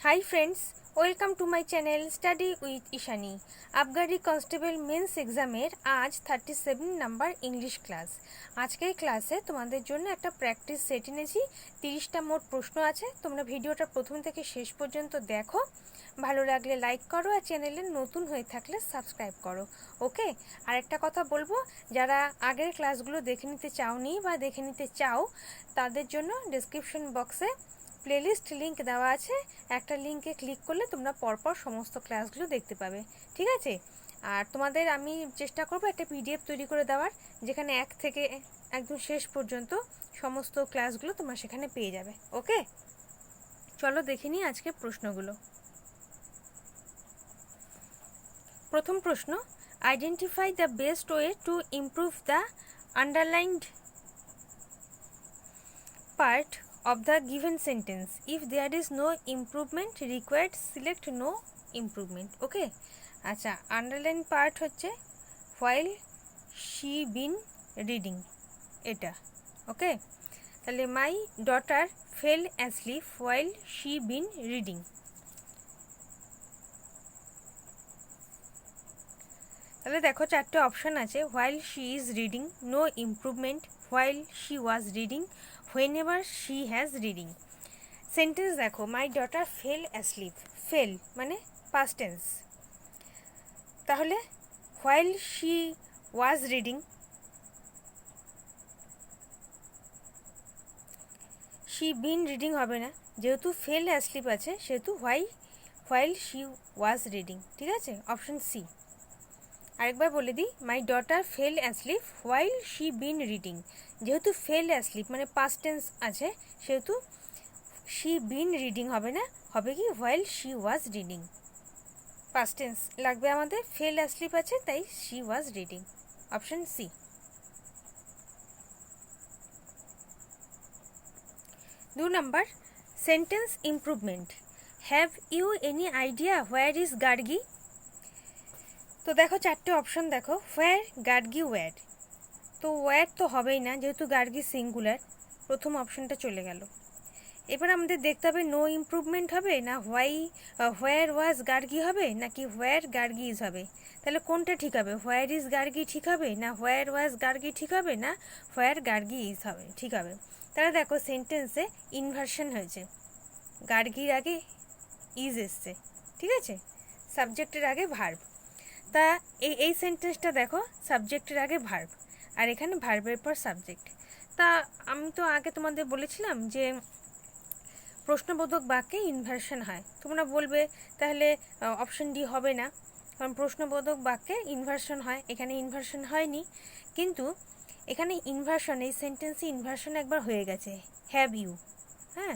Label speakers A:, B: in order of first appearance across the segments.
A: Hi friends, welcome to my channel Study with Ishani. আবগারি constable men's এক্সামের আজ 37 number English class. আজকের ক্লাসে তোমাদের জন্য একটা প্র্যাকটিস সেট এনেছি। 30টা মোট প্রশ্ন আছে। তোমরা ভিডিওটা প্রথম থেকে শেষ পর্যন্ত দেখো। ভালো লাগলে লাইক করো আর চ্যানেলে নতুন হয়ে থাকলে সাবস্ক্রাইব করো। ওকে, আর একটা কথা বলবো, যারা আগের ক্লাসগুলো দেখে নিতে চাওনি বা দেখে নিতে চাও তাদের জন্য ডেসক্রিপশন বক্সে প্লেলিস্ট লিঙ্ক দেওয়া আছে। একটা লিঙ্কে ক্লিক করলে তোমরা পরপর সমস্ত ক্লাসগুলো দেখতে পাবে, ঠিক আছে? আর তোমাদের আমি চেষ্টা করব একটা পিডিএফ তৈরি করে দেওয়ার, যেখানে 1 থেকে একদম শেষ পর্যন্ত সমস্ত ক্লাসগুলো তোমরা সেখানে পেয়ে যাবে। ওকে, চলো দেখে নিই আজকে প্রশ্নগুলো। প্রথম প্রশ্ন, identify the best way to improve the underlined part of the given sentence. If there is no improvement required, select no improvement. Okay, আচ্ছা, আন্ডারলাইন পার্ট হচ্ছে while she been reading, এটা। ওকে, তাহলে মাই daughter fell asleep while she been reading। তাহলে দেখো চারটে option আছে, while she is reading, no improvement, while she was reading, whenever she has reading। Sentence দেখো, my daughter fell asleep, fell মানে past tense, তাহলে while she was reading, she been reading হবে না, যেহেতু ফেল অ্যাসলিপ আছে সেহেতু while she was reading, ঠিক আছে? Option C. আরেকবার বলে দিই, my daughter fell asleep while she been reading, যেহেতু ফেল অ্যাসলিপ মানে পাস্ট টেন্স আছে সেহেতু শি বিন রিডিং হবে না, হবে কি while she was reading. Past tense লাগবে আমাদের, ফেল অ্যাসলিপ আছে তাই she was reading. Option C. 2 number, sentence improvement. Have you any idea where is Gargi? তো দেখো চারটে অপশন দেখো, হোয়ার, গার্গি, ওয়্যার। তো ওয়্যার তো হবেই না, যেহেতু গার্গি সিঙ্গুলার, প্রথম অপশনটা চলে গেল। এবার আমাদের দেখতে হবে নো ইমপ্রুভমেন্ট হবে না হোয়ার ওয়াজ গার্গি হবে নাকি হোয়ার গার্গি ইজ হবে। তাহলে কোনটা ঠিক হবে? হোয়ার ইজ গার্গি ঠিক হবে না হোয়ার ওয়াজ গার্গি ঠিক হবে না হোয়ার গার্গি ইজ হবে, ঠিক হবে। তাহলে দেখো সেন্টেন্সে ইনভার্সন হয়েছে, গার্গির আগে ইজ এসছে, ঠিক আছে? সাবজেক্টের আগে ভার্ব। তা এই সেন্টেন্সটা দেখো, সাবজেক্টের আগে ভার্ব আর এখানে ভার্বের পর সাবজেক্ট। তা আমি তো আগে তোমাদের বলেছিলাম যে প্রশ্নবোধক বাক্যে ইনভার্সন হয়। তোমরা বলবে তাহলে অপশন ডি হবে না, কারণ প্রশ্নবোধক বাক্যে ইনভার্সন হয়, এখানে ইনভার্সন হয়নি। কিন্তু এখানে ইনভার্সন, এই সেন্টেন্সে ইনভার্সন একবার হয়ে গেছে, হ্যাভ ইউ। হ্যাঁ,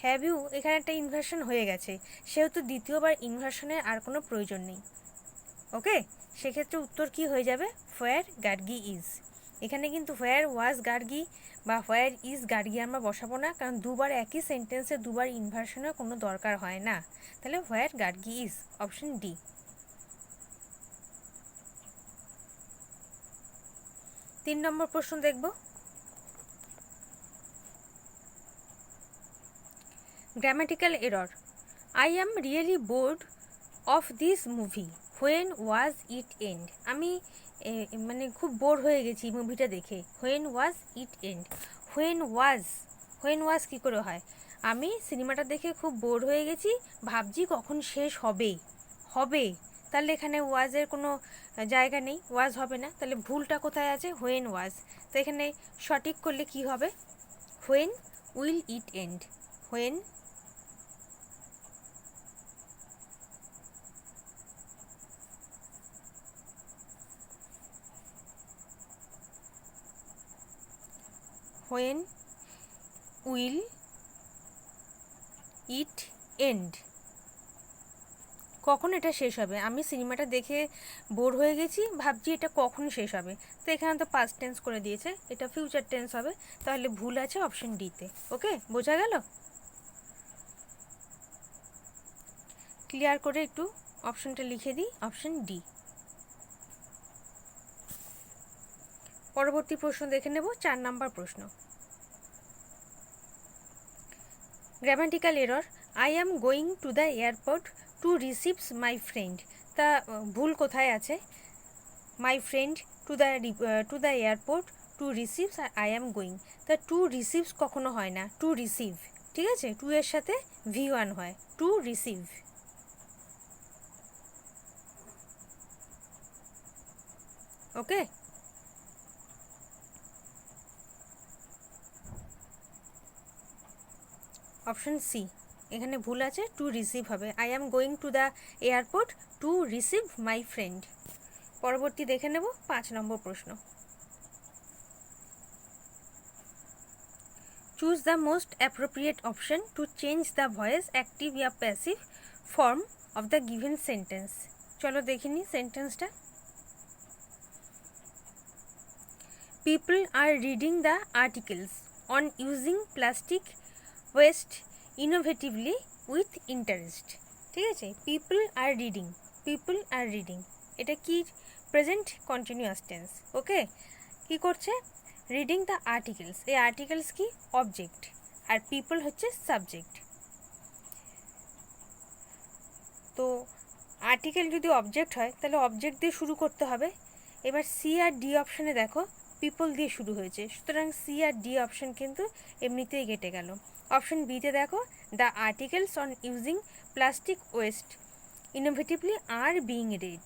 A: হ্যাভ ইউ এখানে একটা ইনভার্সন হয়ে গেছে, সেহেতু দ্বিতীয়বার ইনভার্সনের আর কোনো প্রয়োজন নেই। ওকে, সেক্ষেত্রে উত্তর কি হয়ে যাবে? হোয়ার গার্গি ইজ। এখানে কিন্তু হোয়ার ওয়াজ গার্গি বা হোয়ার ইজ গার্গি আমরা বসাবো না, কারণ দুবার একই সেন্টেন্সে দুবার ইনভার্সনের কোনো দরকার হয় না। তাহলে where Gargi is, option D. 3 নম্বর প্রশ্ন দেখব। Grammatical error. I am really bored of this movie, when was it end? আমি মানে খুব বোর হয়ে গেছি মুভিটা দেখে, when was it end. When was কী করে হয়? আমি সিনেমাটা দেখে খুব বোর হয়ে গেছি, ভাবছি কখন শেষ হবে। তাহলে এখানে ওয়াজের কোনো জায়গা নেই, ওয়াজ হবে না, তাহলে ভুলটা কোথায় আছে? When was. তো এখানে সঠিক করলে কি হবে? When will it end, when when will it end, কখন এটা শেষ হবে? আমি সিনেমাটা দেখে বোর হয়ে গেছি, ভাবছি এটা কখন শেষ হবে। তো এখানে তো পাস্ট টেন্স করে দিয়েছে, এটা ফিউচার টেন্স হবে, তাহলে ভুল আছে অপশন ডিতে। ওকে, বোঝা গেল? ক্লিয়ার করে একটু অপশনটা লিখে দিই, অপশন ডি। পরবর্তী প্রশ্ন দেখে নেব, 4 নম্বর প্রশ্ন। Grammatical error, I am going to the airport to receives my friend. তা ভুল কোথায় আছে? My friend to the airport to receives আর আই অ্যাম গোয়িং। তা টু রিসিভস কখনো হয় না, টু রিসিভ। ঠিক আছে, টু এর সাথে V1 হয়, to receive. Okay, option C এখানে ভুল আছে, টু রিসিভ হবে। I am going to the airport to receive my friend. পরবর্তী দেখে নেব 5 নম্বর প্রশ্ন। Choose the most appropriate option to change the voice active ইয়া passive form of the given sentence. চলো দেখে নিই সেন্টেন্সটা। People are reading the articles on using plastic waste innovatively with interest. ঠিক আছে, people are reading এটা কি? Present continuous tense. ওকে, কি করছে? রিডিং দ্য আর্টিকেলস, এই আর্টিকেলস কি? অবজেক্ট, আর পিপল হচ্ছে সাবজেক্ট। তো আর্টিকেল যদি অবজেক্ট হয় তাহলে অবজেক্ট দিয়ে শুরু করতে হবে। এবার সি আর ডি অপশানে দেখো পিপল দিয়ে শুরু হয়েছে, সুতরাং সি আর ডি অপশান কিন্তু এমনিতেই কেটে গেল। অপশান বিতে দেখো the articles on using plastic waste innovatively are being read.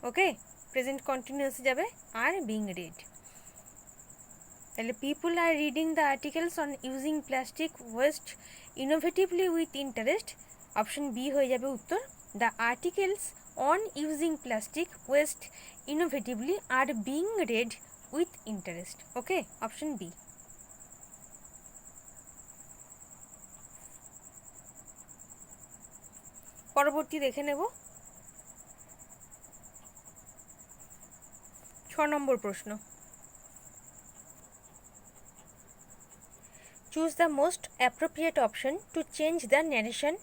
A: Okay, present কন্টিনিউয়াসে যাবে আর বিং রেড। তাহলে people are reading the articles on using plastic waste innovatively with interest. Option B হয়ে যাবে উত্তর, the articles on using plastic waste innovatively are being read with interest. Okay, option B. পরবর্তী দেখে নেব 6 নম্বর প্রশ্ন। Choose the most appropriate option to change the narration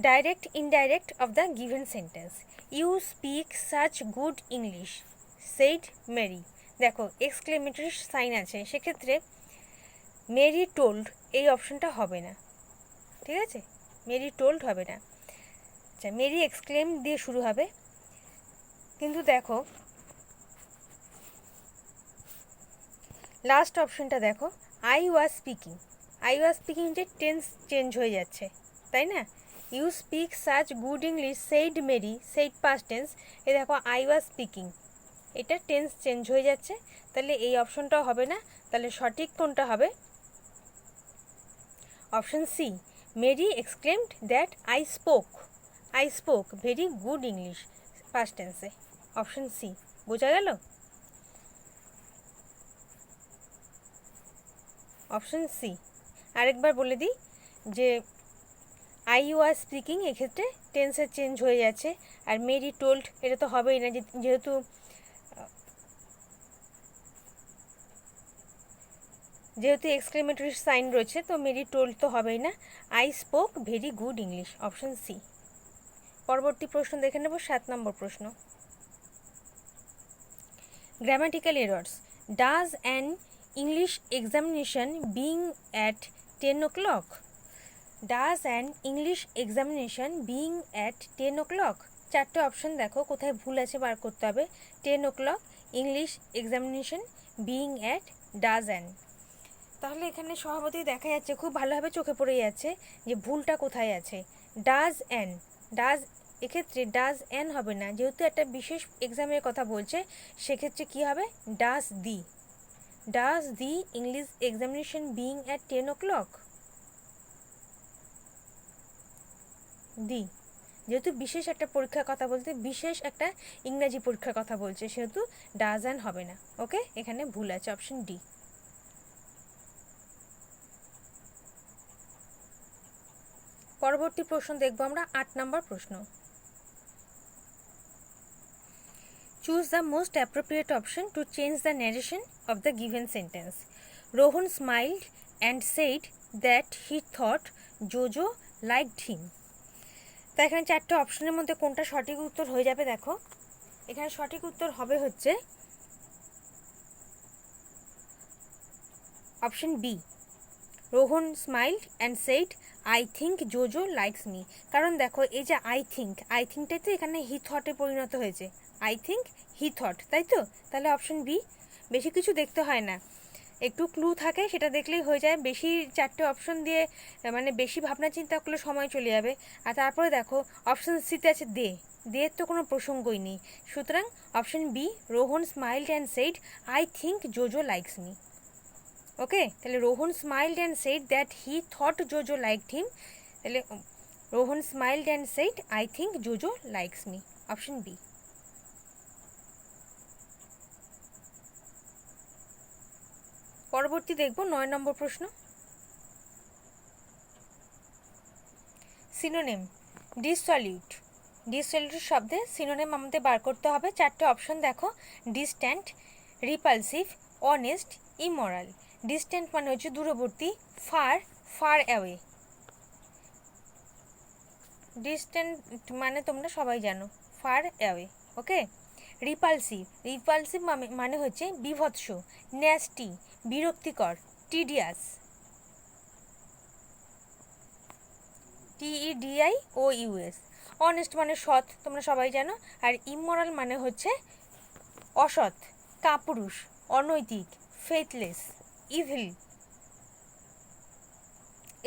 A: direct indirect of the given sentence. You speak such good English, said Mary. দেখো exclamatory sign আছে, সেক্ষেত্রে Mary told এই অপশনটা হবে না। ঠিক আছে, মেরি টোল্ড হবে না। আচ্ছা, মেরি এক্সক্লেম দিয়ে শুরু হবে। কিন্তু দেখো লাস্ট অপশনটা দেখো, আই ওয়াজ স্পিকিংতে টেন্স চেঞ্জ হয়ে যাচ্ছে, তাই না? You speak such good English said Mary, said past tense. এ দেখো আই ওয়াজ স্পিকিং, এটা টেন্স চেঞ্জ হয়ে যাচ্ছে, তাহলে এই অপশনটাও হবে না। তাহলে সঠিক কোনটা হবে? Option C, Mary exclaimed that I spoke very good English past টেন্সে। অপশন সি, বোঝা গেল? Option C. আরেকবার বলে দিই যে আই ওয়াজ স্পিকিং এক্ষেত্রে টেন্সের চেঞ্জ হয়ে যাচ্ছে, আর মেরি টোল্ড এটা তো হবেই না, যেহেতু এক্সক্লেমেটরি সাইন রয়েছে, তো মেরি টোল্ড তো হবেই না। I spoke very good English, option C. পরবর্তী প্রশ্ন দেখে নেব 7 নম্বর প্রশ্ন। Grammatical errors, does an English examination being at 10 o'clock? Does an English examination being at 10 o'clock? চারটে অপশন দেখো, কোথায় ভুল আছে বার করতে হবে। 10 o'clock, English examination, being at, does an. তাহলে এখানে স্বভাবতই দেখা যাচ্ছে, খুব ভালোভাবে চোখে পড়ে যাচ্ছে যে ভুলটা কোথায় আছে। ডাজ অ্যান, এক্ষেত্রে ডাজ অ্যান হবে না, যেহেতু একটা বিশেষ এক্সামের কথা বলছে, সেক্ষেত্রে কি হবে? Does the English examination being at 10 o'clock? D, যেহেতু বিশেষ একটা পরীক্ষার কথা বলতে, বিশেষ একটা ইংরাজি পরীক্ষার কথা বলছে, সেহেতু ডাজ অ্যান হবে না। ওকে, এখানে ভুল আছে, অপশন ডি। পরবর্তী প্রশ্ন দেখব আমরা 8 নম্বর প্রশ্ন। Choose the most appropriate option to change the narration of the given sentence. Rohan smiled and said that he thought Jojo liked him. তা এখানে চারটে অপশনের মধ্যে কোনটা সঠিক উত্তর হয়ে যাবে? দেখো এখানে সঠিক উত্তর হবে হচ্ছে option B, Rohan smiled and said I think Jojo likes me. কারণ দেখো এই যে আই থিঙ্কটাই তো এখানে হি থটে পরিণত হয়েছে। আই থিঙ্ক হি থট, তাই তো? তাহলে অপশন বি। বেশি কিছু দেখতে হয় না, একটু ক্লু থাকে সেটা দেখলেই হয়ে যায়। বেশি 4টে অপশন দিয়ে মানে বেশি ভাবনা চিন্তা করলে সময় চলে যাবে। আর তারপরে দেখো অপশন সিতে আছে দে, দের তো কোনো প্রসঙ্গই নেই। সুতরাং option B, Rohan smiled and said I think Jojo likes me. Okay, তাহলে Rohan smiled and said that he thought Jojo liked him. তাহলে Rohan smiled and said I think Jojo likes me, option B. পরবর্তী দেখব 9 নম্বর প্রশ্ন। সিনোনিম ডিসসলিউট। ডিসসলিউট শব্দে synonym আমাদের বার করতে হবে। 4টে option দেখো, distant, repulsive, honest, immoral. Distant মানে হচ্ছে দূরবর্তী, ফার অ্যাওয়ে। ডিস্ট্যান্ট মানে তোমরা সবাই জানো, ফার অ্যাওয়ে। ওকে। রিপালসিভ মানে হচ্ছে বিভৎস, ন্যাস্টি, বিরক্তিকর, টিডিয়াস। TEDIOUS। অনেস্ট মানে সৎ, তোমরা সবাই জানো। আর ইমোরাল মানে হচ্ছে অসৎ, কাপুরুষ, অনৈতিক, ফেথলেস, ইভিল।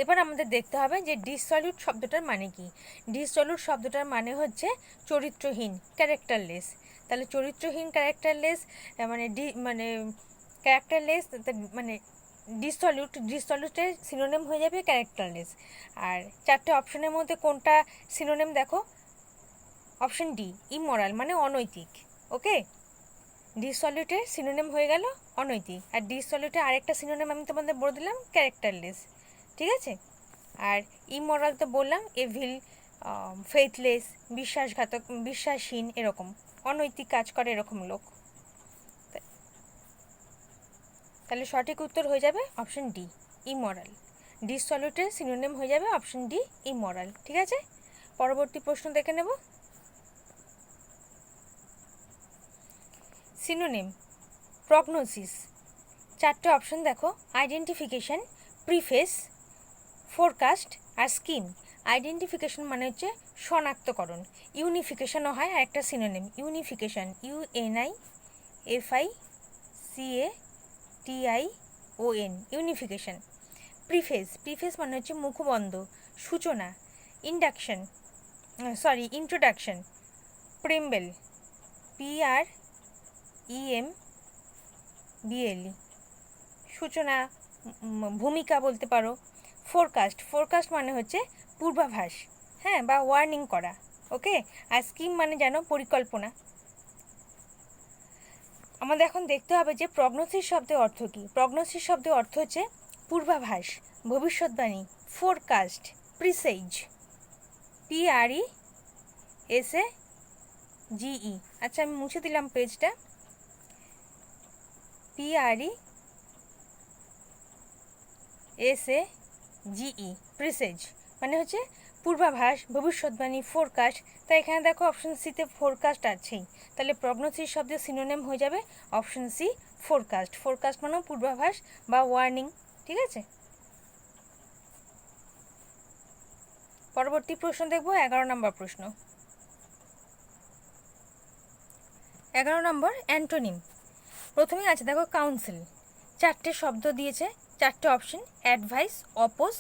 A: এবার আমাদের দেখতে হবে যে ডিসসলিউট শব্দটার মানে কি। ডিসসলিউট শব্দটার মানে হচ্ছে চরিত্রহীন, ক্যারেক্টারলেস। তাহলে চরিত্রহীন, ক্যারেক্টারলেস মানে ক্যারেক্টারলেস মানে ডিসসলিউটের সিনোনিম হয়ে যাবে ক্যারেক্টারলেস। আর 4টে অপশনের মধ্যে কোনটা সিনোনিম দেখো, অপশন ডি, ইমোরাল মানে অনৈতিক। ওকে, ডিসসলিউটের সিনোনিম হয়ে গেল অনৈতিক। আর ডিসসলিউটের আরেকটা সিনোনিম আমি তোমাদের বলে দিলাম, ক্যারেক্টারলেস। ঠিক আছে। আর ইমোরাল তো বললাম, এভিল, ফেথলেস, বিশ্বাসঘাতক, বিশ্বাসহীন, এরকম অনৈতিক কাজ করে এরকম লোক। তাহলে সঠিক উত্তর হয়ে যাবে অপশন ডি, ইমোরাল। ডিসসলিউটের সিনোনিম হয়ে যাবে অপশন ডি, ইমোরাল। ঠিক আছে, পরবর্তী প্রশ্ন দেখে নেব। Synonym prognosis. 4টে অপশন দেখো, আইডেন্টিফিকেশন, প্রিফেস, ফোরকাস্ট আর স্কিম। আইডেন্টিফিকেশন মানে হচ্ছে শনাক্তকরণ। ইউনিফিকেশনও হয় আর একটা synonym, unification, UNIFICATION, unification. Preface মানে হচ্ছে মুখবন্ধ, সূচনা, ইন্ট্রোডাকশন। প্রেম্বেল, PREMBLE, সূচনা, ভূমিকা বলতে পারো। ফোরকাস্ট মানে হচ্ছে পূর্বাভাস, হ্যাঁ, বা ওয়ার্নিং করা। ওকে। আর স্কিম মানে জানো পরিকল্পনা। আমাদের এখন দেখতে হবে যে প্রগনোসিস শব্দের অর্থ কী। প্রগনোসিস শব্দের অর্থ হচ্ছে পূর্বাভাস, ভবিষ্যৎবাণী, ফোরকাস্ট, প্রিসেজ, PRESAGE। আচ্ছা, আমি মুছে দিলাম পেজটা। PRESAGE, প্রিসেজ মানে হচ্ছে পূর্বাভাস, ভবিষ্যৎবাণী, ফোরকাস্ট। তাই এখানে দেখো অপশন সিতে ফোরকাস্ট আছেই। তাহলে প্রগনোসিস শব্দের সিনোনিম হয়ে যাবে অপশন সি, ফোরকাস্ট। ফোরকাস্ট মানে পূর্বাভাস বা ওয়ার্নিং। ঠিক আছে, পরবর্তী প্রশ্ন দেখব 11 নম্বর প্রশ্ন। 11 নম্বর অ্যান্টোনিম। প্রথমেই আছে দেখো কাউন্সিল। 4টে শব্দ দিয়েছে, 4টে অপশন, অ্যাডভাইস, অপোজ,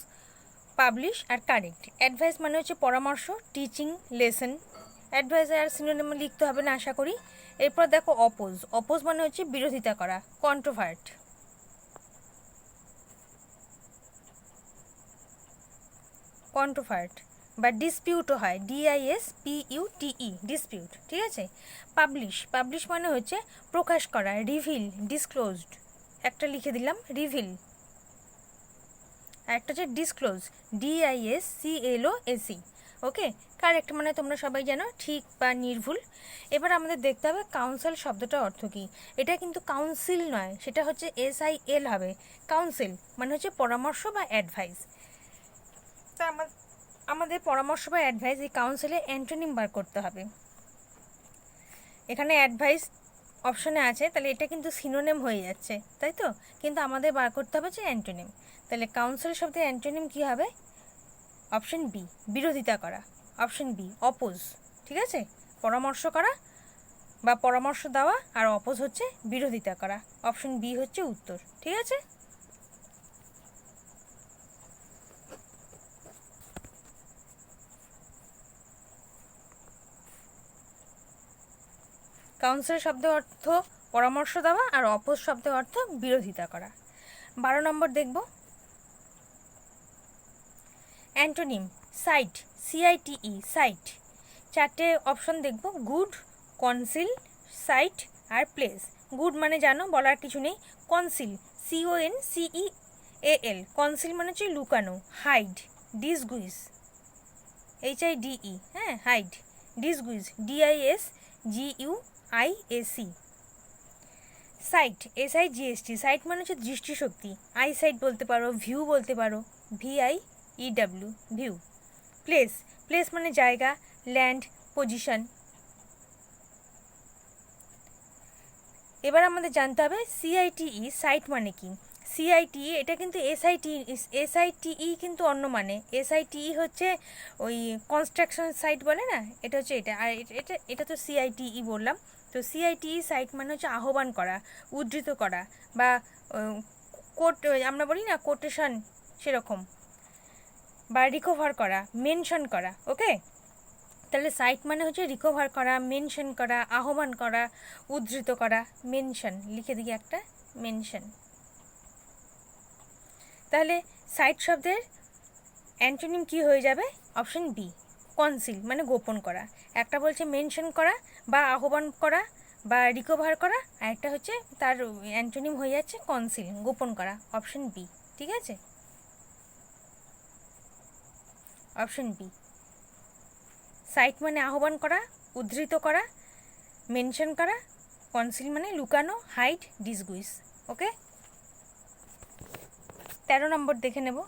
A: পাবলিশ আর কারেক্ট। অ্যাডভাইস মানে হচ্ছে পরামর্শ, টিচিং, লেসন। অ্যাডভাইস আর সিনোনিম লিখতে হবে না আশা করি। এরপর দেখো অপোজ মানে হচ্ছে বিরোধিতা করা, কন্ট্রোভার্ট। বা ডিসপিউটও হয়, DISPUTE, ডিসপিউট। ঠিক আছে। পাবলিশ মানে হচ্ছে প্রকাশ করা, রিভিল, ডিসক্লোজড। একটা লিখে দিলাম, রিভিল। আর একটা হচ্ছে ডিসক্লোজ, DISCLOSE। ওকে। কারেক্ট মানে তোমরা সবাই জানো ঠিক বা নির্ভুল। এবার আমাদের দেখতে হবে কাউন্সিল শব্দটার অর্থ কী। এটা কিন্তু কাউন্সিল নয়, সেটা হচ্ছে SIL হবে। কাউন্সিল মানে হচ্ছে পরামর্শ বা অ্যাডভাইস। তা আমাদের পরামর্শ বা অ্যাডভাইস, এই কাউন্সিলে অ্যান্টোনিম বার করতে হবে। এখানে অ্যাডভাইস অপশানে আছে, তাহলে এটা কিন্তু সিনোনিম হয়ে যাচ্ছে, তাই তো? কিন্তু আমাদের বার করতে হবে যে অ্যান্টোনিম। তাহলে কাউন্সিল শব্দের অ্যান্টোনিম কী হবে? অপশন বি, বিরোধিতা করা। Option B, oppose. ঠিক আছে, পরামর্শ করা বা পরামর্শ দেওয়া, আর অপোজ হচ্ছে বিরোধিতা করা। অপশন বি হচ্ছে উত্তর। ঠিক আছে, কাউন্সিল শব্দের অর্থ পরামর্শ দেওয়া, আর অপোজ শব্দের অর্থ বিরোধিতা করা। 12 নম্বর দেখব, অ্যান্টোনিম সাইট, CITE, সাইট। 4টে অপশন দেখব, গুড, কনসিল, সাইট আর প্লেস। গুড মানে জানো, বলার কিছু নেই। কনসিল, CONCEAL, কনসিল মানে হচ্ছে লুকানো। হাইড, ডিসগুইজ, HIDE, হ্যাঁ, hide. Disguise, DISGUIAC। Sight, SIGST, sight মানে হচ্ছে দৃষ্টিশক্তি। আইসাইট বলতে পারো, ভিউ বলতে পারো, VIEW, ভিউ। প্লেস, প্লেস মানে জায়গা, ল্যান্ড, পজিশন। এবার আমাদের জানতে হবে CITE, সাইট মানে কি। CITE এটা কিন্তু SITE কিন্তু অন্য মানে। SITE হচ্ছে ওই কনস্ট্রাকশন সাইট বলে না, এটা হচ্ছে এটা। আর এটা তো CITE বললাম। তো CITE সাইট মানে হচ্ছে আহ্বান করা, উদ্ধৃত করা, বা কোট, আমরা বলি না কোটেশন, সেরকম, বা রিকভার করা, মেনশন করা। ওকে, তাহলে সাইট মানে হচ্ছে রিকভার করা, মেনশন করা, আহ্বান করা, উদ্ধৃত করা। মেনশন লিখে দিই একটা, মেনশন। তাহলে সাইট শব্দের অ্যান্টোনিম কি হয়ে যাবে? অপশন বি, কনসিল মানে গোপন করা। একটা বলছে মেনশন করা বা আহ্বান করা বা রিকভার করা, আর একটা হচ্ছে তার অ্যান্টোনিম হয়ে যাচ্ছে কনসিল, গোপন করা। Option B. ঠিক আছে, অপশন বি। সাইট মানে আহ্বান করা, উদ্ধৃত করা, মেনশন করা। কনসিল মানে লুকানো, হাইড, ডিসগুইজ। ওকে, 13 নম্বর দেখে নেব।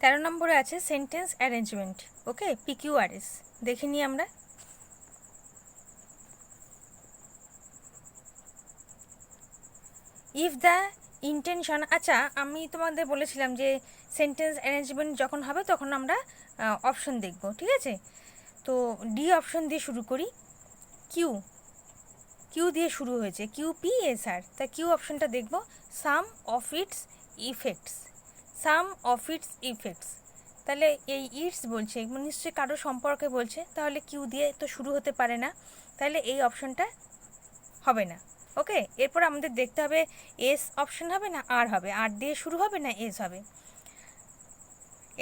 A: 13 নম্বরে আছে সেন্টেন্স অ্যারেঞ্জমেন্ট। ওকে, PQRS দেখে নিই আমরা। ইফ দ্য ইন্টেনশন, আচ্ছা আমি তোমাদের বলেছিলাম যে সেন্টেন্স অ্যারেঞ্জমেন্ট যখন হবে তখন আমরা অপশন দেখব। ঠিক আছে, তো ডি অপশন দিয়ে শুরু করি। কিউ দিয়ে শুরু হয়েছে, QPSR, তা কিউ অপশনটা দেখব। Some of its effects, some of its effects. তাহলে এই ইটস বলছে, নিশ্চয়ই কারো সম্পর্কে বলছে, তাহলে কিউ দিয়ে তো শুরু হতে পারে না, তাহলে এই অপশনটা হবে না। ওকে, এরপর আমাদের দেখতে হবে এস অপশন হবে না আর হবে, আর দিয়ে শুরু হবে না এস হবে।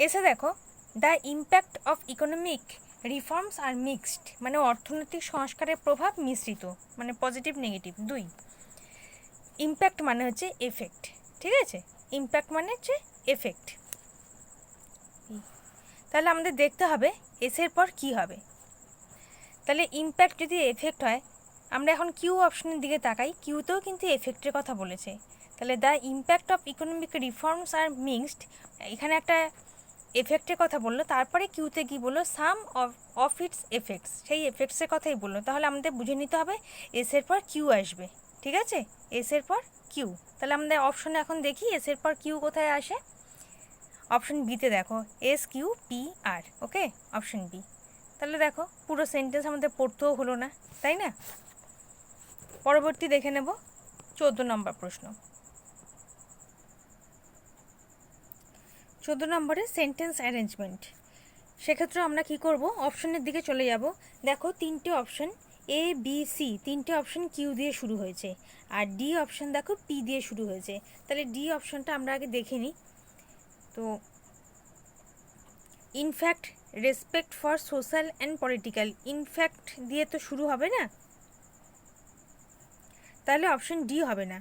A: এসে দেখো, the impact of economic reforms are mixed, মানে অর্থনৈতিক সংস্কারের প্রভাব মিশ্রিত, মানে পজিটিভ নেগেটিভ দুই। ইম্প্যাক্ট মানে হচ্ছে এফেক্ট। ঠিক আছে, ইম্প্যাক্ট মানে হচ্ছে এফেক্ট। তাহলে আমাদের দেখতে হবে এসের পর কি হবে। তাহলে ইম্প্যাক্ট যদি এফেক্ট হয়, আমরা এখন কিউ অপশনের দিকে তাকাই, কিউতেও কিন্তু এফেক্টের কথা বলেছে। তাহলে the impact of economic reforms are mixed, এখানে একটা এফেক্টের কথা বললো, তারপরে কিউতে কি বললো? সাম অফ ইটস এফেক্টস, সেই এফেক্টসের কথাই বললো। তাহলে আমাদের বুঝে নিতে হবে এসের পর কিউ আসবে। ঠিক আছে, এসের পর কিউ। তাহলে আমাদের অপশনে এখন দেখি এসের পর কিউ কোথায় আসে। অপশন বিতে দেখো, SQPR। ওকে, অপশন বি। তাহলে দেখো পুরো সেন্টেন্স আমাদের পড়তেও হলো না, তাই না? পরবর্তী দেখে নেব 14 নম্বর প্রশ্ন। 14 নম্বরে সেন্টেন্স অ্যারেঞ্জমেন্ট। সেক্ষেত্রে আমরা কি করব? অপশনের দিকে চলে যাব। দেখো 3টে অপশন, ABC, 3টে অপশন কিউ দিয়ে শুরু হয়েছে, আর ডি অপশন দেখো পি দিয়ে শুরু হয়েছে। তাহলে ডি অপশনটা আমরা আগে দেখে নিই। তো in fact, respect for social and political, in fact দিয়ে তো শুরু হবে না, তাহলে অপশন ডি হবে না।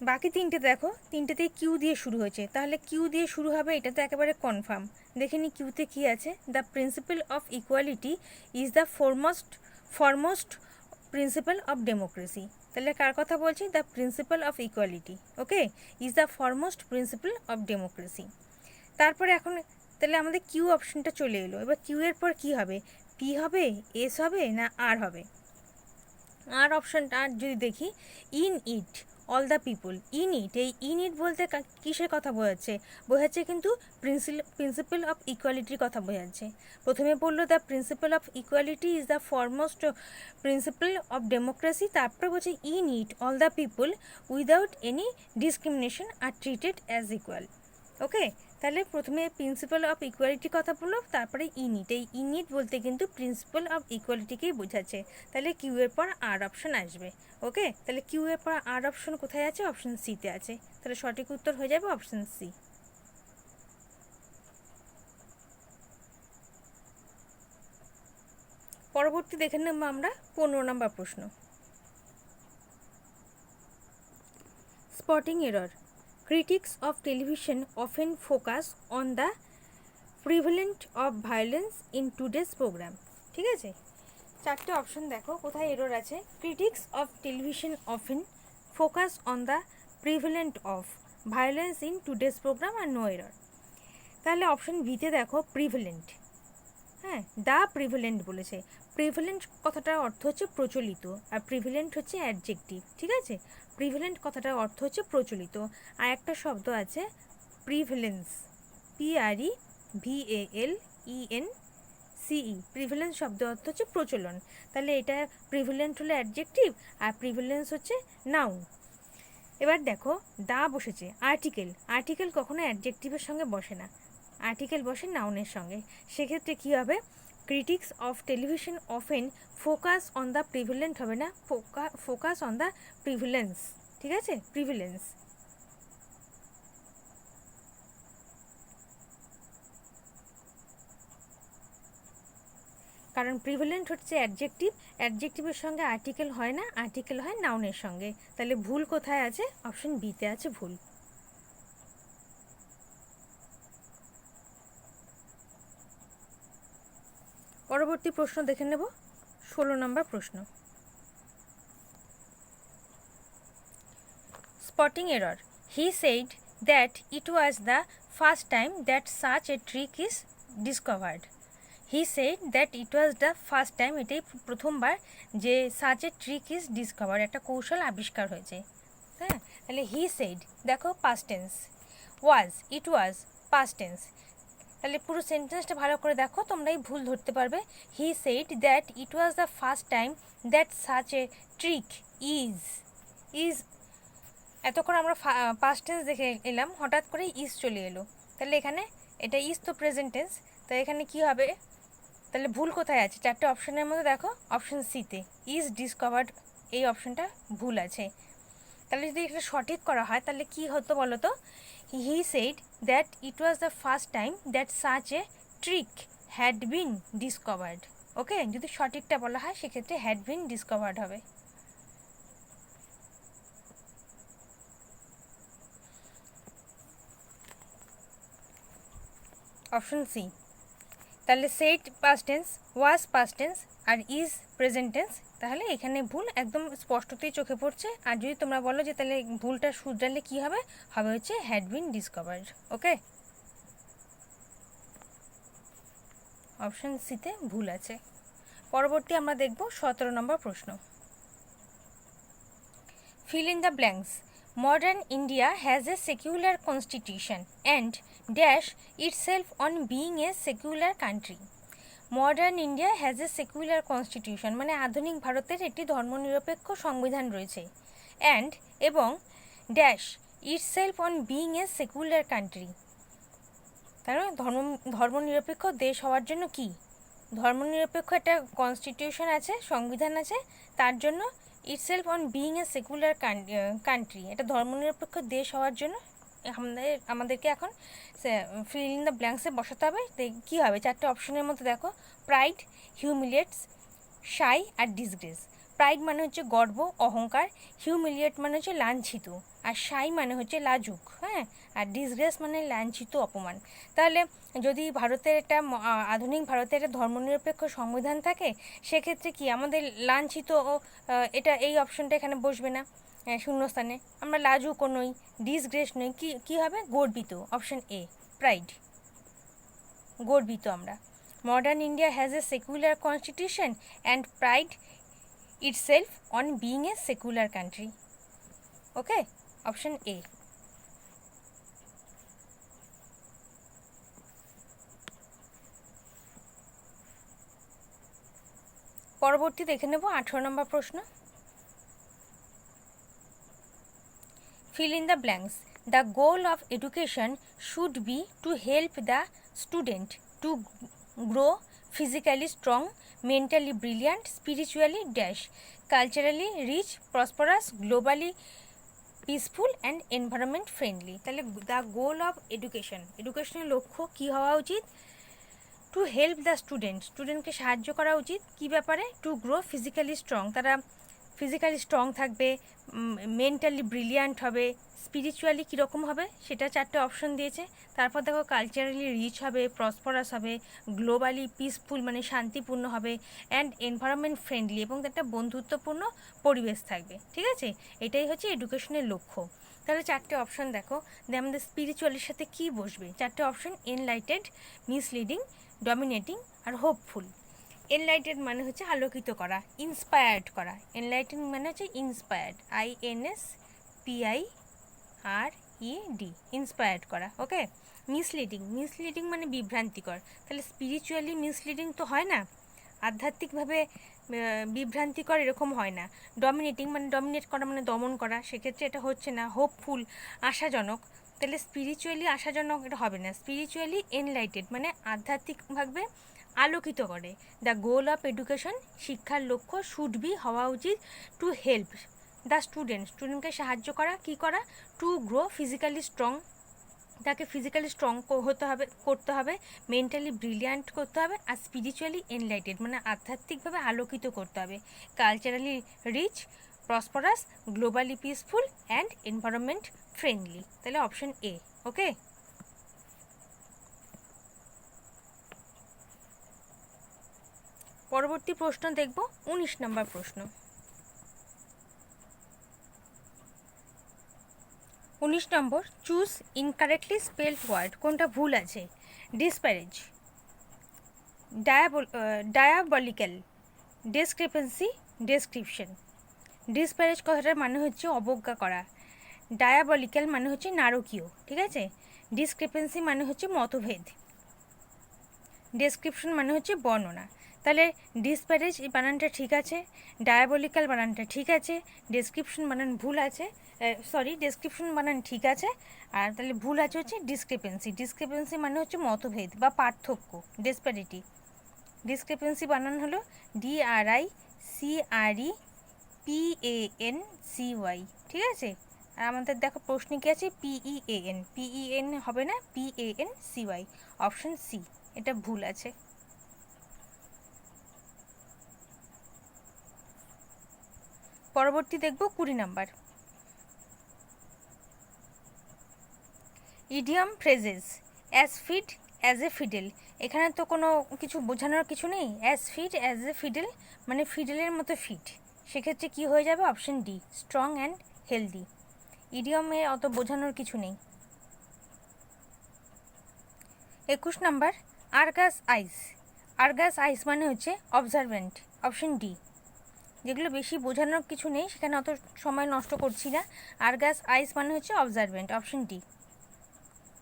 A: বাকি 3টে দেখো, 3টেতেই কিউ দিয়ে শুরু হয়েছে, তাহলে কিউ দিয়ে শুরু হবে, এটা তো একেবারে কনফার্ম। দেখে নি কিউতে কি আছে। The principle of equality is the foremost principle of democracy. তাহলে কার কথা বলছি? The principle of equality. Okay, is the foremost principle of democracy. তারপরে এখন তাহলে আমাদের কিউ অপশনটা চলে এলো। এবার কিউ এর পর কি হবে, পি হবে, এস হবে না আর হবে? আর অপশনটা যদি দেখি, in it all the people, in it, এই ইন ইট বলতে কিসের কথা বোঝাচ্ছে কিন্তু প্রিন্সিপাল অফ ইকুয়ালিটির কথা বোঝাচ্ছে। প্রথমে বললো the principle of equality is the foremost principle of democracy, তারপরে বলছে in it all the people without any discrimination are treated as equal. Okay, তাহলে প্রথমে প্রিন্সিপাল অফ ইকুয়ালিটির কথা বললো, তারপরে ইনিট, এই ইনিট বলতে কিন্তু প্রিন্সিপাল অফ ইকুয়ালিটিকেই বোঝাচ্ছে। তাহলে কিউ এর পর আর অপশন আসবে। ওকে, তাহলে কিউ এর পর আর অপশন কোথায় আছে? অপশন সিতে আছে। তাহলে সঠিক উত্তর হয়ে যাবে অপশন সি। পরবর্তী দেখে নেব আমরা 15 নম্বর প্রশ্ন। Spotting error, critics of television often focus on the prevalence of violence in today's program। ঠিক আছে, চারটে অপশন দেখো কোথায় এরর আছে। critics of television often focus on the prevalence of violence in today's program আর no error। তাহলে option বিতে দেখো প্রিভেলেন্ট, হ্যাঁ দ্য প্রিভেলেন্ট বলেছে। প্রিভেলেন্ট কথাটার অর্থ হচ্ছে প্রচলিত, আর প্রিভেলেন্ট হচ্ছে অ্যাডজেক্টিভ। ঠিক আছে, প্রিভেলেন্ট কথাটার অর্থ হচ্ছে প্রচলিত। আর একটা শব্দ আছে প্রিভেলেন্স, PREVALENCE, প্রিভেলেন্স শব্দ অর্থ হচ্ছে প্রচলন। তাহলে এটা প্রিভেলেন্ট হলো অ্যাডজেক্টিভ আর প্রিভেলেন্স হচ্ছে নাউন। এবার দেখো দা বসেছে, আর্টিকেল, আর্টিকেল কখনো অ্যাডজেক্টিভের সঙ্গে বসে না, আর্টিকেল বসে নাউনের সঙ্গে। সেক্ষেত্রে কী হবে, critics of television often focus on the prevalent হবে না, ফোকাস অন দ্য প্রিভিলেন্স। ঠিক আছে, প্রিভিলেন্স। কারণ প্রিভিলেন্ট হচ্ছে অ্যাডজেক্টিভ, অ্যাডজেক্টিভের সঙ্গে আর্টিকেল হয় না, আর্টিকেল হয় নাউনের সঙ্গে। তাহলে ভুল কোথায় আছে? অপশন বিতে আছে ভুল। পরবর্তী প্রশ্ন দেখে নেব, 16 নম্বর প্রশ্ন। Spotting error, he said that it was the first time that such a trick is discovered. He said that it was the first time, এটাই প্রথমবার যে such a trick is discovered, একটা কৌশল আবিষ্কার হয়েছে। হ্যাঁ, তাহলে হি সেইড দেখো past tense, was, it was past tense. তাহলে পুরো সেন্টেন্সটা ভালো করে দেখো, তোমরাই ভুল ধরতে পারবে। হি said that it was the first time that such a trick is, এতক্ষণ আমরা পাস্ট টেন্স দেখে এলাম, হঠাৎ করে ইজ চলে এলো। তাহলে এখানে এটা ইজ তো প্রেজেন্ট টেন্স, তাই এখানে কি হবে? তাহলে ভুল কোথায় আছে? চারটে অপশনের মধ্যে দেখো অপশন সিতে ইজ ডিসকভার্ড, এই অপশনটা ভুল আছে। তাহলে যদি এটা সঠিক করা হয় তাহলে কি হতো বলো তো? He said that it was the first time that such a trick had been discovered. Okay, যদি সঠিকটা বলা হয় সেক্ষেত্রে হ্যাড বিন ডিসকভার্ড হবে। Option C. তাহলে said past tense, was past tense আর ইজ প্রেজেন্ট টেন্স, তাহলে এখানে ভুল একদম স্পষ্টতই চোখে পড়ছে। আর যদি তোমরা বলো যে তাহলে ভুলটা শুধরালে কী হবে, হবে হচ্ছে had been discovered. Okay, option সিতে ভুল আছে। পরবর্তী আমরা দেখব 17 নম্বর প্রশ্ন। Fill in the blanks, modern India has a secular constitution and dash itself on being a secular country. Modern India has a secular constitution মানে আধুনিক ভারতের একটি ধর্মনিরপেক্ষ সংবিধান রয়েছে, অ্যান্ড এবং dash itself on being a secular country, কারণ ধর্মনিরপেক্ষ দেশ হওয়ার জন্য কি ধর্মনিরপেক্ষ একটা কনস্টিটিউশন আছে, সংবিধান আছে, তার জন্য itself on being a secular country, এটা ধর্মনিরপেক্ষ দেশ হওয়ার জন্য আমাদেরকে এখন ফিল ইন দ্য ব্ল্যাঙ্কসে বসাতে হবে। কী হবে? চারটে অপশনের মধ্যে দেখো, প্রাইড, হিউমিলিয়েটস, শাই আর ডিসগ্রেস। প্রাইড মানে হচ্ছে গর্ব, অহংকার, হিউমিলিয়েট মানে হচ্ছে লাঞ্ছিত, আর শাই মানে হচ্ছে লাজুক, হ্যাঁ, আর ডিসগ্রেস মানে লাঞ্ছিত, অপমান। তাহলে যদি ভারতের একটা আধুনিক ভারতের একটা ধর্মনিরপেক্ষ সংবিধান থাকে, সেক্ষেত্রে কি আমাদের লাঞ্ছিত ও এটা এই অপশনটা এখানে বসবে না শূন্যস্থানে, আমরা লাজুকও নই, ডিসগ্রেস নই, কি হবে? গর্বিত। Option a pride. গর্বিত আমরা। Modern India has a secular constitution and pride itself on being a secular country. Okay, option A. পরবর্তী দেখে নেব 18 নম্বর প্রশ্ন। Fill in the blanks. The goal of education should be to help the student to grow physically strong, mentally brilliant, spiritually dash, culturally rich, prosperous, globally peaceful and environment friendly. তাহলে the goal of এডুকেশনের লক্ষ্য কী হওয়া উচিত? To help the স্টুডেন্টকে সাহায্য করা উচিত কী ব্যাপারে? টু গ্রো ফিজিক্যালি স্ট্রং, তারা ফিজিক্যালি স্ট্রং থাকবে, মেন্টালি ব্রিলিয়ান্ট হবে, স্পিরিচুয়ালি কীরকম হবে সেটা 4টে অপশন দিয়েছে। তারপর দেখো কালচারালি রিচ হবে, প্রসপারাস হবে, গ্লোবালি পিসফুল মানে শান্তিপূর্ণ হবে, অ্যান্ড এনভায়রনমেন্ট ফ্রেন্ডলি এবং একটা বন্ধুত্বপূর্ণ পরিবেশ থাকবে। ঠিক আছে, এটাই হচ্ছে এডুকেশনের লক্ষ্য। তাহলে 4টে অপশন দেখো, আমাদের স্পিরিচুয়ালির সাথে কী বসবে? 4টে অপশন এনলাইটেড, মিসলিডিং, ডমিনেটিং আর হোপফুল। এনলাইটেড মানে হচ্ছে আলোকিত করা, ইন্সপায়ার্ড করা। এনলাইটেড মানে হচ্ছে ইন্সপায়ার্ড, INSPIRED, ইন্সপায়ার্ড করা। ওকে। মিসলিডিং মানে বিভ্রান্তিকর। তাহলে স্পিরিচুয়ালি মিসলিডিং তো হয় না, আধ্যাত্মিকভাবে বিভ্রান্তিকর এরকম হয় না। ডমিনেটিং মানে ডমিনেট করা মানে দমন করা, সেক্ষেত্রে এটা হচ্ছে না। হোপফুল আশাজনক, তাহলে স্পিরিচুয়ালি আশাজনক এটা হবে না। স্পিরিচুয়ালি এনলাইটেড মানে আধ্যাত্মিকভাবে আলোকিত করে। দ্য গোল অফ এডুকেশন শিক্ষার লক্ষ্য শুড বি হওয়া উচিত টু হেল্প দ্য স্টুডেন্টকে সাহায্য করা, কি করা? টু গ্রো ফিজিক্যালি স্ট্রং, তাকে ফিজিক্যালি স্ট্রং করতে হবে, মেন্টালি ব্রিলিয়ান্ট করতে হবে, আর স্পিরিচুয়ালি এনলাইটেড মানে আধ্যাত্মিকভাবে আলোকিত করতে হবে, culturally rich, prosperous, globally peaceful and environment friendly. তাহলে অপশন এ। ওকে। পরবর্তী প্রশ্ন দেখব 19 নম্বর প্রশ্ন। 19 number, choose incorrectly spelled word. কোনটা ভুল আছে? ডিসপ্যারেজ, ডায়াবলিক্যাল, ডিসক্রিপেন্সি, ডেসক্রিপশন। ডিসপ্যারেজ কথাটার মানে হচ্ছে অবজ্ঞা করা, ডায়াবলিক্যাল মানে হচ্ছে নারকীয়। ঠিক আছে। ডিসক্রিপেন্সি মানে হচ্ছে মতভেদ, ডেসক্রিপশন মানে হচ্ছে বর্ণনা। তাহলে ডিসপ্যারেজ এই বানানটা ঠিক আছে, ডায়াবলিক্যাল বানানটা ঠিক আছে, ডেসক্রিপশন বানান ভুল আছে, ডেসক্রিপশন বানান ঠিক আছে, আর তাহলে ভুল আছে হচ্ছে ডিসক্রিপেন্সি মানে হচ্ছে মতভেদ বা পার্থক্য, ডিসপ্যারিটি। ডিসক্রিপেন্সি বানান হলো DRICREPANCY। ঠিক আছে। আর আমাদের দেখো প্রশ্নে কি আছে? PEAN হবে না, PANCY। অপশন সি, এটা ভুল আছে। পরবর্তী দেখব 20 number. Idiom phrases, as fit as a fiddle. এখানে তো কোনো কিছু বোঝানোর কিছু নেই। As fit as a fiddle মানে ফিডেলের মতো ফিট, সেক্ষেত্রে কি হয়ে যাবে? Option D, strong and healthy. ইডিয়মে অত বোঝানোর কিছু নেই। 21 নাম্বার, আর্গাস আইস মানে হচ্ছে অবজারভেন্ট। Option D. যেগুলো বেশি বোঝানোর কিছু নেই সেখানে অত সময় নষ্ট করছি না। আর্গাস আইস মানে হচ্ছে অবজারভেন্ট। Option D.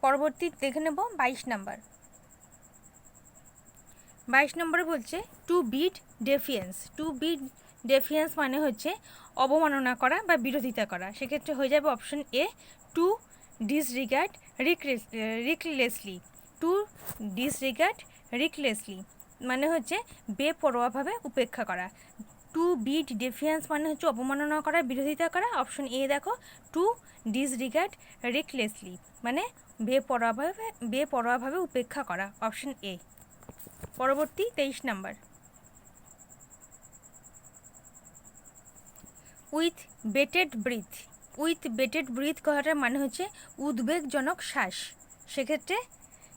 A: পরবর্তী দেখে নেব 22 নাম্বার। 22 নম্বরে বলছে টু বিট ডেফিয়েন্স মানে হচ্ছে অবমাননা করা বা বিরোধিতা করা, সেক্ষেত্রে হয়ে যাবে অপশন এ, টু ডিসরিগার্ড রিকলেসলি মানে হচ্ছে বেপরোয়াভাবে উপেক্ষা করা। টু বিট ডেফিয়েন্স মানে হচ্ছে অবমাননা করা, বিরোধিতা করা। অপশন এ দেখো, টু ডিসরিগার্ড রিকলেসলি মানে বেপরোয়াভাবে উপেক্ষা করা। Option A. পরবর্তী 23 নাম্বার। উইথ বেটেড ব্রিথ কথাটার মানে হচ্ছে উদ্বেগজনক শ্বাস, সেক্ষেত্রে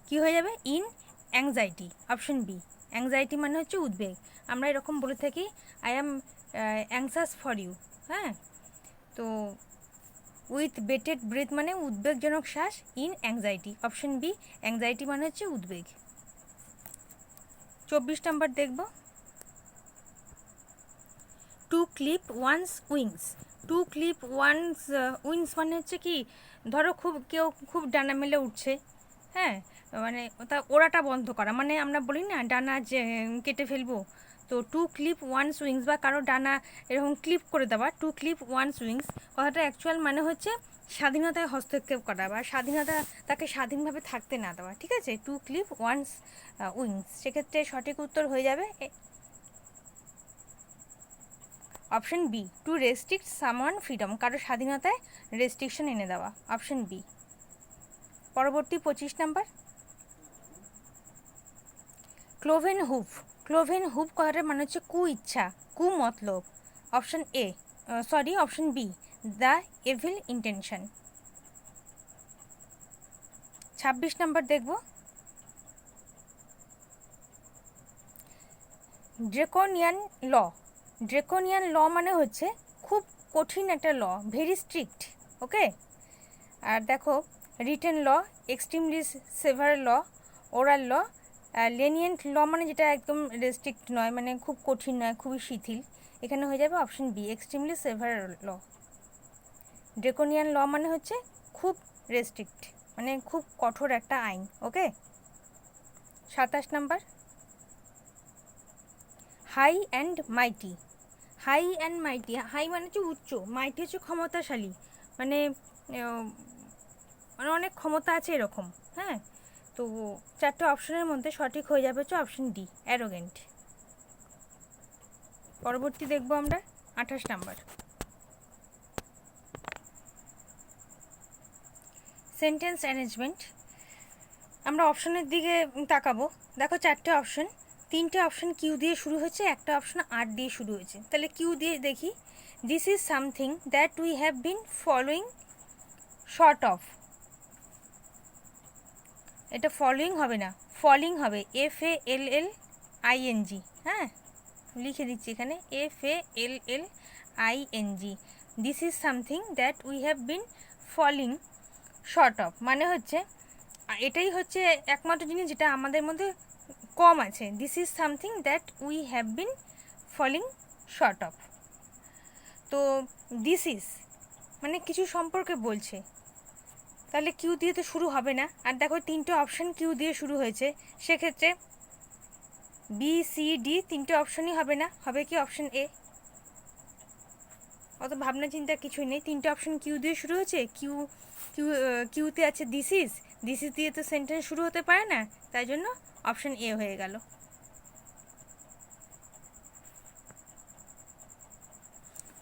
A: কি হয়ে যাবে? In anxiety. Option B. Anxiety মানে হচ্ছে উদ্বেগ, আমরা এরকম বলে থাকি I am anxious for you. হ্যাঁ, তো উইথ বেটেড ব্রিথ মানে উদ্বেগজনক শ্বাস, in anxiety. Option B, anxiety মানে হচ্ছে উদ্বেগ। 24 নাম্বার দেখব, to clip one's wings. To clip one's wings মানে হচ্ছে কি, ধরো কেউ খুব ডানা মেলে উঠছে, হ্যাঁ, মানে ওড়াটা বন্ধ করা, মানে আমরা বলি না ডানা যে কেটে ফেলবো, তো টু ক্লিপ ওয়ান্স উইংস বা কারো ডানা এরকম ক্লিপ করে দেওয়া, টু ক্লিপ ওয়ান্স উইংস কথাটা অ্যাকচুয়াল মানে হচ্ছে স্বাধীনতায় হস্তক্ষেপ করা বা স্বাধীনতা, তাকে স্বাধীনভাবে থাকতে না দেওয়া, ঠিক আছে, টু ক্লিপ ওয়ান্স উইংস। সেক্ষেত্রে সঠিক উত্তর হয়ে যাবে option B, to restrict someone freedom, কারো স্বাধীনতায় রেস্ট্রিকশন এনে দেওয়া, অপশন বি। পরবর্তী 25 নাম্বার, ক্লোভেন হুভ। ক্লোভেন হুভ কথাটার মানে হচ্ছে কু ইচ্ছা, কু মতলব, option A, sorry option B, the evil intention. 26 number দেখব, ড্রেকোনিয়ান ল। ড্রেকোনিয়ান ল মানে হচ্ছে খুব কঠিন একটা ল, ভেরি স্ট্রিক্ট, ওকে। আর দেখো, রিটেন ল, এক্সট্রিমলি সেভার ল, ওরাল ল, লেনিয়েন্ট ল মানে যেটা একদম রেস্ট্রিক্ট নয়, মানে খুব কঠিন নয়, খুবই শিথিল, এখানে হয়ে যাবে option B, extremely severe law. Draconian law মানে হচ্ছে খুব রেস্ট্রিক্ট, মানে খুব কঠোর একটা আইন, okay. 27 number, high and mighty. High and mighty, high মানে হচ্ছে উচ্চ, মাইটি হচ্ছে ক্ষমতাশালী, মানে মানে অনেক ক্ষমতা আছে এরকম, হ্যাঁ। তো 4টে অপশনের মধ্যে সঠিক হয়ে যাবে হচ্ছে অপশন ডি, অ্যারোগেন্ট। পরবর্তী দেখব আমরা 28 নাম্বার, সেন্টেন্স অ্যারেঞ্জমেন্ট। আমরা অপশনের দিকে তাকাবো, দেখো 4টে অপশন, 3টে অপশন কিউ দিয়ে শুরু হয়েছে, একটা অপশন আর দিয়ে শুরু হয়েছে, তাহলে কিউ দিয়ে দেখি, this is something that we have bin following short of, এটা ফলোয়িং হবে না, ফলিং হবে, FALLING, হ্যাঁ, লিখে দিচ্ছি এখানে, FALLING, this is something that we have been falling short of, মানে হচ্ছে এটাই হচ্ছে একমাত্র জিনিস যেটা আমাদের মধ্যে কম আছে, this is something that we have been falling short of. তো দিস ইজ মানে কিছু সম্পর্কে বলছে, তাহলে কিউ দিয়ে তো শুরু হবে না, আর দেখো 3টে অপশন কিউ দিয়ে শুরু হয়েছে, সেক্ষেত্রে বি সি ডি 3টে অপশনই হবে না, হবে কি অপশন এ। অত ভাবনা চিন্তা কিছুই নেই, 3টে অপশন কিউ দিয়ে শুরু হয়েছে, কিউতে আছে দিস ইজ দিয়ে তো সেন্টেন্স শুরু হতে পারে না, তাই জন্য অপশন এ হয়ে গেল।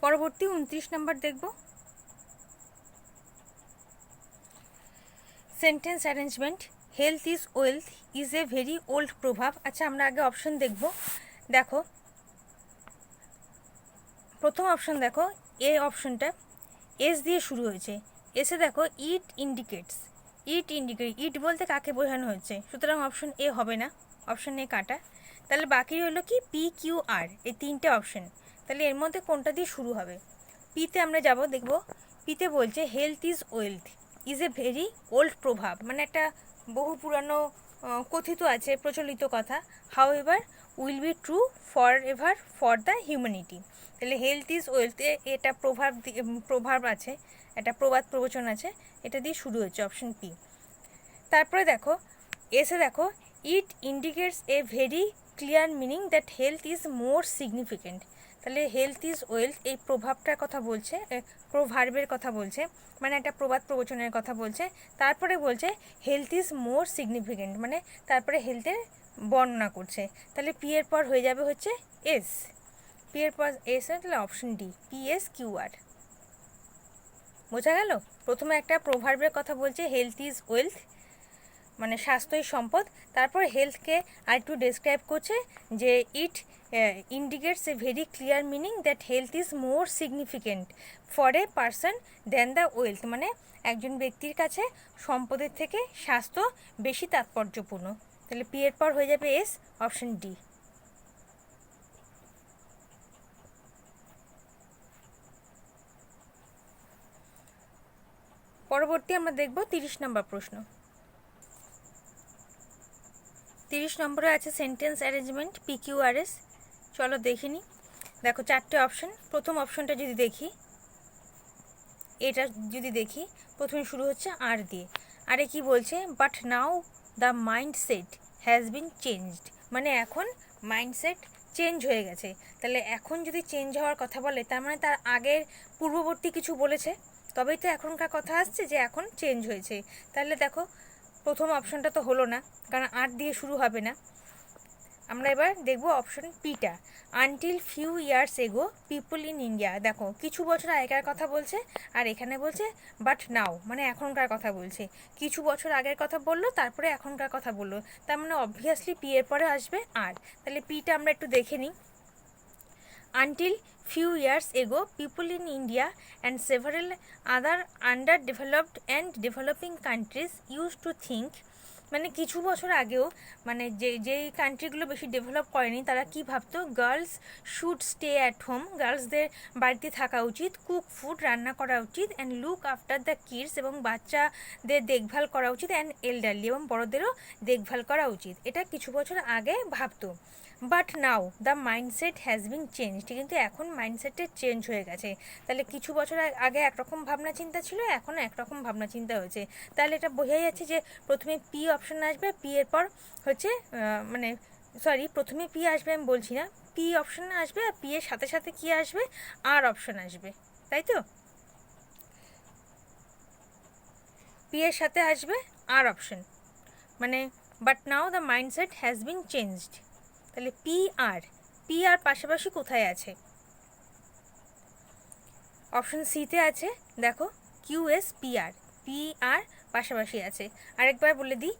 A: পরবর্তী 29 নাম্বার দেখব, sentence arrangement. Health is wealth is a very old প্রভাব। আচ্ছা, আমরা আগে অপশন দেখব, দেখো প্রথম অপশন, দেখো এ অপশনটা এস দিয়ে শুরু হয়েছে, এসে দেখো ইট ইন্ডিকেটস, ইট বলতে কাকে বোঝানো হচ্ছে, সুতরাং অপশন এ হবে না, অপশন এ কাটা। তাহলে বাকি হলো কি PQR, এই 3টে অপশন, তাহলে এর মধ্যে কোনটা দিয়ে শুরু হবে। পিতে আমরা যাব, দেখব পিতে বলছে health is wealth is a very old প্রভাব, মানে একটা বহু পুরানো কথিত আছে, প্রচলিত কথা, how ever will be true for ever for the humanity. তাহলে হেলথ ইজ ওয়েলথ, এটা প্রভাব আছে, একটা প্রবাদ প্রবচন আছে, এটা দিয়ে শুরু হচ্ছে, অপশন পি। তারপরে দেখো এসে দেখো ইট indicates a very clear meaning that health is more significant. তাহলে হেলথ ইজ ওয়েলথ এই প্রভাবটার কথা বলছে, প্রভার্বের কথা বলছে, মানে একটা প্রবাদ প্রবচনের কথা বলছে। তারপরে বলছে হেলথ ইজ মোর সিগনিফিকেন্ট, মানে তারপরে হেলথের বর্ণনা করছে। তাহলে পি এর পর হয়ে যাবে হচ্ছে এস, পি এর পর এস, তাহলে অপশন ডি, PSQR। বোঝা গেল, প্রথমে একটা প্রভার্বের কথা বলছে হেলথ ইজ ওয়েলথ, মানে স্বাস্থ্যই সম্পদ, তারপর হেলথকে আর একটু ডেসক্রাইব করছে যে it indicates a very clear meaning that health is more significant for a person then the wealth, মানে একজন ব্যক্তির কাছে সম্পদের থেকে স্বাস্থ্য বেশি তাৎপর্যপূর্ণ। তাহলে পি এর পর হয়ে যাবে এস, অপশন ডি। পরবর্তী আমরা দেখব 30 নম্বর প্রশ্ন, 30 নম্বরে আছে সেন্টেন্স অ্যারেঞ্জমেন্ট PQRS। চলো দেখে নিই। দেখো 4টে অপশন। প্রথম অপশনটা যদি দেখি, এটা যদি দেখি, প্রথমে শুরু হচ্ছে আর দিয়ে। আরে কি বলছে, but now the mindset has been changed, মানে এখন মাইন্ডসেট চেঞ্জ হয়ে গেছে। তাহলে এখন যদি চেঞ্জ হওয়ার কথা বলে, তার মানে তার আগের পূর্ববর্তী কিছু বলেছে, তবেই তো এখনকার কথা আসছে যে এখন চেঞ্জ হয়েছে। তাহলে দেখো প্রথম অপশনটা তো হলো না, কারণ আর দিয়ে শুরু হবে না। আমরা এবার দেখব অপশন পিটা, until few years ago people in India. দেখো কিছু বছর আগেকার কথা বলছে, আর এখানে বলছে বাট নাও, মানে এখনকার কথা বলছে। কিছু বছর আগের কথা বললো, তারপরে এখনকার কথা বললো, তার মানে অবভিয়াসলি পি এর পরে আসবে আর। তাহলে পিটা আমরা একটু দেখে নিই। Until few years ago, people in India and several other underdeveloped and developing countries used to think, মানে কিছু বছর আগেও, মানে যেই কান্ট্রিগুলো বেশি ডেভেলপ করেনি, তারা কি ভাবতো, girls should stay at home, গার্লসদের বাড়িতে থাকা উচিত, কুক ফুড, রান্না করা উচিত, and look after the kids, এবং বাচ্চাদের দেখভাল করা উচিত, অ্যান্ড এল্ডারলি, এবং বড়দেরও দেখভাল করা উচিত। এটা কিছু বছর আগে ভাবতো। But now the mindset has been changed, কিন্তু এখন মাইন্ডসেটটা চেঞ্জ হয়ে গেছে। তাহলে কিছু বছর আগে একরকম ভাবনা চিন্তা ছিল, এখন একরকম ভাবনা চিন্তা হয়েছে। তাহলে এটা বোঝাই যাচ্ছে যে প্রথমে পি অপশন আসবে, পি এর পর হচ্ছে মানে সরি, প্রথমে পি আসবে আমি বলছি না, পি অপশন আসবে, আর পি এর সাথে সাথে কি আসবে, আর অপশন আসবে, তাই তো? পি এর সাথে আসবে আর অপশন, মানে but now the mindset has been changed. তাহলে পি আর পাশাপাশি কোথায় আছে? অপশন সিতে আছে, দেখো QSPR, পি আর পাশাপাশি আছে। আরেকবার বলে দিই,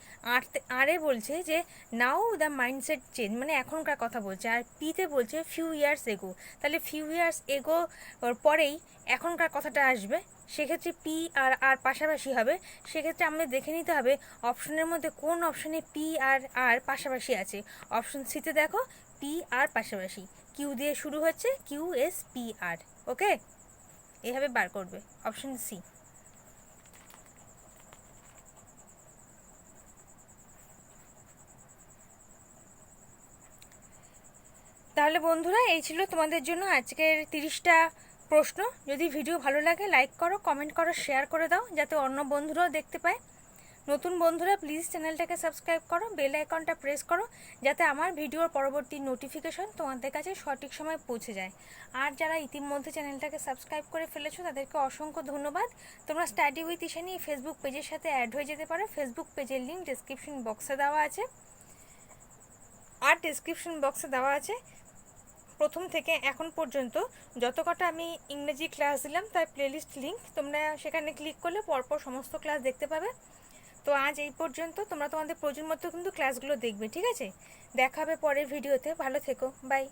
A: আরে বলছে যে নাও দ্য মাইন্ডসেট চেঞ্জ, মানে এখনকার কথা বলছে, আর পিতে বলছে ফিউ ইয়ার্স এগো। তাহলে ফিউ ইয়ার্স এগো ওর পরেই এখনকার কথাটা আসবে, সেক্ষেত্রে পি আর পাশাপাশি হবে। সেক্ষেত্রে আমাদের দেখে নিতে হবে অপশনের মধ্যে কোন অপশনে পি আর পাশাপাশি আছে। অপশন সিতে দেখো পি আর পাশাপাশি, কিউ দিয়ে শুরু হচ্ছে, QSPR। ওকে, এভাবে বার করবে অপশন সি। তাহলে বন্ধুরা, এই ছিল তোমাদের জন্য আজকের 30টা প্রশ্ন। যদি ভিডিও ভালো লাগে লাইক করো, কমেন্ট করো, শেয়ার করে দাও, যাতে অন্য বন্ধুরাও দেখতে পায়। নতুন বন্ধুরা প্লিজ চ্যানেলটাকে সাবস্ক্রাইব করো, বেল আইকনটা প্রেস করো, যাতে আমার ভিডিওর পরবর্তী নোটিফিকেশন তোমাদের কাছে সঠিক সময় পৌঁছে যায়। আর যারা ইতিমধ্যে চ্যানেলটাকে সাবস্ক্রাইব করে ফেলেছো, তাদেরকে অসংখ্য ধন্যবাদ। তোমরা স্টাডি উইথ ইশানি ফেসবুক পেজের সাথে অ্যাড হয়ে যেতে পারো। ফেসবুক পেজের লিঙ্ক ডেসক্রিপশন বক্সে দেওয়া আছে, আর ডেসক্রিপশন বক্সে দেওয়া আছে প্রথম থেকে এখন পর্যন্ত যত কটা আমি ইংরেজি ক্লাস দিলাম তার প্লেলিস্ট লিঙ্ক। তোমরা সেখানে ক্লিক করলে পরপর সমস্ত ক্লাস দেখতে পাবে। তো আজ এই পর্যন্ত, তোমরা তোমাদের প্রয়োজন মতো কিন্তু ক্লাসগুলো দেখবে, ঠিক আছে? দেখা হবে পরের ভিডিওতে। ভালো থেকো, বাই।